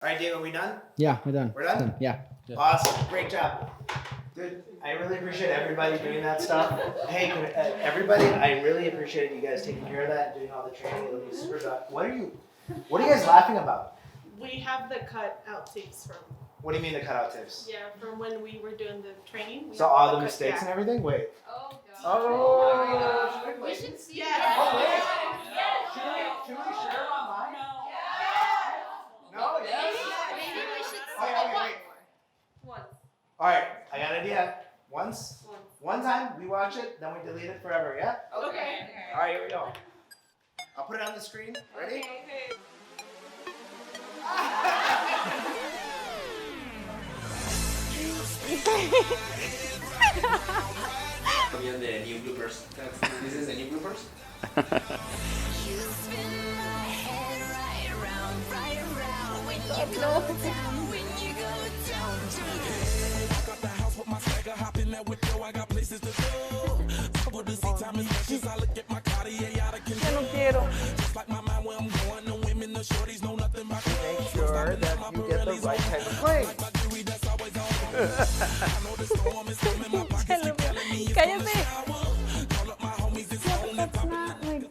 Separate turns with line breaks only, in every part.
All right, Diego, are we done?
Yeah, we're done.
We're done?
Yeah.
Awesome. Great job. Dude, I really appreciate everybody doing that stuff. Hey, everybody, I really appreciate you guys taking care of that and doing all the training. It'll be super done. What are you guys laughing about?
We have the cut outtakes from.
What do you mean the cutout tips?
Yeah, from when we were doing the training.
So all the mistakes and everything? Wait.
Oh, God.
Oh.
We should see
Yeah.
Oh, wait.
Yes.
Should we share it online? No? Yes?
Maybe we should see
Wait.
once.
All right, I got an idea. One time, we watch it, then we delete it forever, yeah?
Okay.
All right, here we go. I'll put it on the screen. Ready?
Okay.
Vienen de new bloopers. This is the new bloopers.
Ya no quiero.
Make sure that you get the right type of plane.
Cállate. That's not like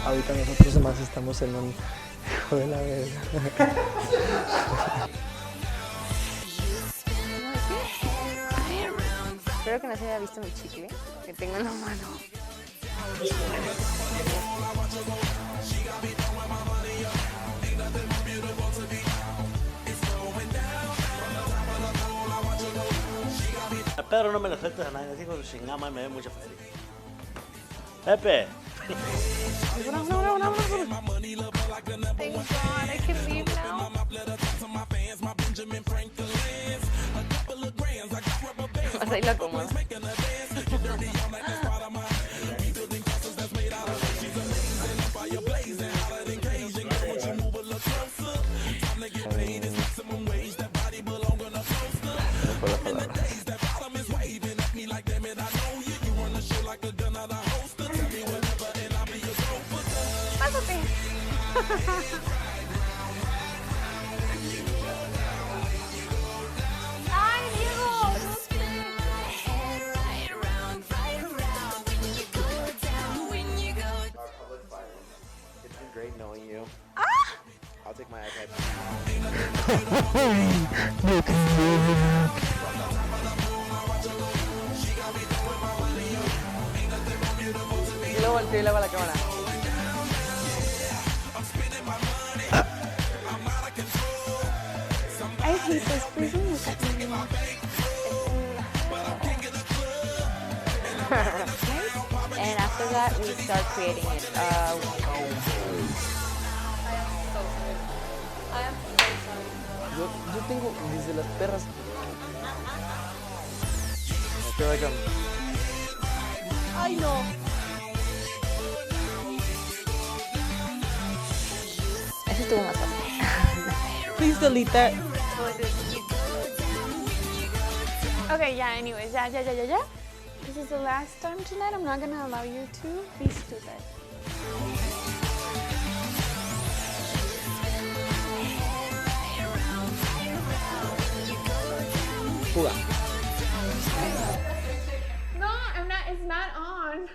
Ahorita nosotros más estamos en un hijo de la verga.
Espero que no se haya visto mi chicle que tengo en la mano.
A Pedro no me le aceptes a nadie, dijo sin nada más me ve mucha feria. Pepe.
No. Thank God, I can leave now. Vas a ir la cómoda. Pásate. Ay, Diego, no sé.
It's been great knowing you. I'll take my iPad.
Y luego volteo y le hago a la cámara. I hate this. Please don't look at me. And after that, we start creating it.
Yo tengo desde las perras. I feel like I'm...
Ay, no. Ese estuvo más fácil. Please delete that. Okay, yeah, anyways, yeah. This is the last time tonight. I'm not gonna allow you to be stupid.
Fuga.
No, I'm not. It's not on.